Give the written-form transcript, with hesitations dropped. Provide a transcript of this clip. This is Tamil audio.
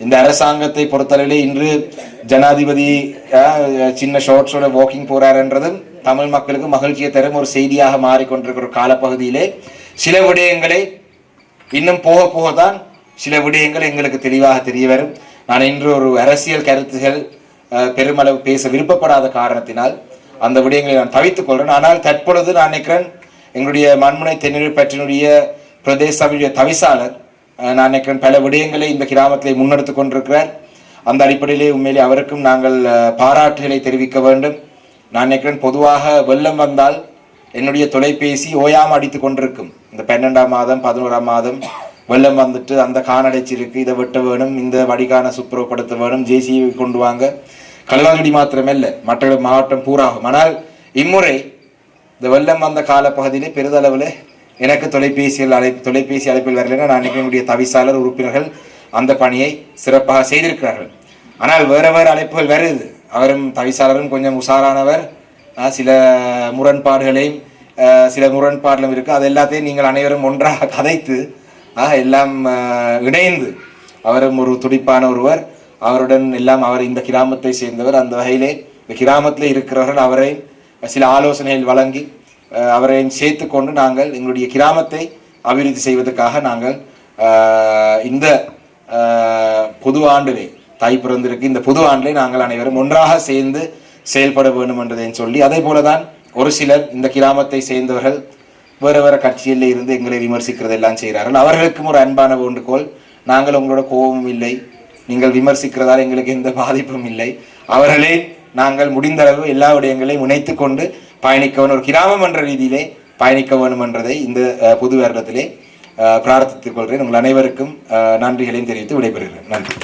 இந்த அரசாங்கத்தை பொறுத்தளவிலே இன்று ஜனாதிபதி சின்ன ஷார்ட்ஸோட வாக்கிங் போறாருன்றதும் தமிழ் மக்களுக்கு மகிழ்ச்சியை தரும் ஒரு செய்தியாக மாறிக்கொண்டிருக்கிற ஒரு காலப்பகுதியிலே சில விடயங்களை இன்னும் போக போகத்தான் சில விடயங்கள் எங்களுக்கு தெளிவாக தெரிய வரும். நான் இன்று ஒரு அரசியல் கருத்துகள் பெருமளவு பேச விருப்பப்படாத காரணத்தினால் அந்த விடயங்களை நான் தவித்துக் கொள்கிறேன். ஆனால் தற்பொழுது நான் நினைக்கிறேன் எங்களுடைய மண்முனை தென்னிலை பற்றினுடைய பிரதேச சபையுடைய தவிசாளர் நான் நினைக்கிறேன் பல விடயங்களை இந்த கிராமத்திலே முன்னெடுத்து கொண்டிருக்கிறார். அந்த அடிப்படையிலே உண்மையிலே அவருக்கும் நாங்கள் பாராட்டுகளை தெரிவிக்க வேண்டும். நான் நினைக்கிறேன் பொதுவாக வெள்ளம் வந்தால் என்னுடைய தொலைபேசி ஓயாமல் அடித்து கொண்டிருக்கும். இந்த 12ஆம் மாதம் 11ஆம் மாதம் வெள்ளம் வந்துட்டு அந்த காணடைச்சி இருக்கு, இதை வெட்ட வேணும், இந்த வடிகான சுப்புறப்படுத்த வேணும், ஜேசிபி கொண்டு வாங்க. களுவாங்கடி மாத்திரமல்ல மற்ற மாவட்டம் பூராகும். ஆனால் இம்முறை இந்த வெள்ளம் வந்த காலப்பகுதியிலே பெரிதளவில் எனக்கு தொலைபேசி அழைப்பில் வரலைன்னா நான் என்னுடைய தவிசாளர் உறுப்பினர்கள் அந்த பணியை சிறப்பாக செய்திருக்கிறார்கள். ஆனால் வேறு அழைப்புகள் வருது. அவரும் தவிசாளரும் கொஞ்சம் உஷாரானவர். சில முரண்பாடுகளையும் சில முரண்பாடுகளும் இருக்குது. அது எல்லாத்தையும் நீங்கள் அனைவரும் ஒன்றாக கதைத்து எல்லாம் இணைந்து அவரும் ஒரு துடிப்பான ஒருவர், அவருடன் எல்லாம் அவர் இந்த கிராமத்தை சேர்ந்தவர். அந்த வகையிலே இந்த கிராமத்தில் இருக்கிறவர்கள் அவரை சில ஆலோசனைகள் வழங்கி அவரையும் சேர்த்து கொண்டு நாங்கள் எங்களுடைய கிராமத்தை அபிவிருத்தி செய்வதற்காக நாங்கள் இந்த பொது ஆண்டிலே தாய் பிறந்திருக்கு இந்த பொது ஆண்டிலே நாங்கள் அனைவரும் ஒன்றாக சேர்ந்து செயல்பட வேண்டும் என்றதை சொல்லி, அதே போலதான் ஒரு சிலர் இந்த கிராமத்தை சேர்ந்தவர்கள் வேறு கட்சியில் இருந்து எங்களை விமர்சிக்கிறதெல்லாம் செய்கிறார்கள். அவர்களுக்கும் ஒரு அன்பான வேண்டுகோள், நாங்கள் உங்களோட கோபமும் இல்லை, நீங்கள் விமர்சிக்கிறதால் எங்களுக்கு எந்த பாதிப்பும் இல்லை. அவர்களே நாங்கள் முடிந்தளவு எல்லா விடயங்களையும் இணைத்து கொண்டு பயணிக்க வேணும், ஒரு கிராமம் என்ற ரீதியிலே பயணிக்க வேண்டும் என்றதை இந்த புது வருடத்திலே பிரார்த்தித்துக் கொள்கிறேன். உங்கள் அனைவருக்கும் நன்றிகளையும் தெரிவித்து விடைபெறுகிறேன். நன்றி.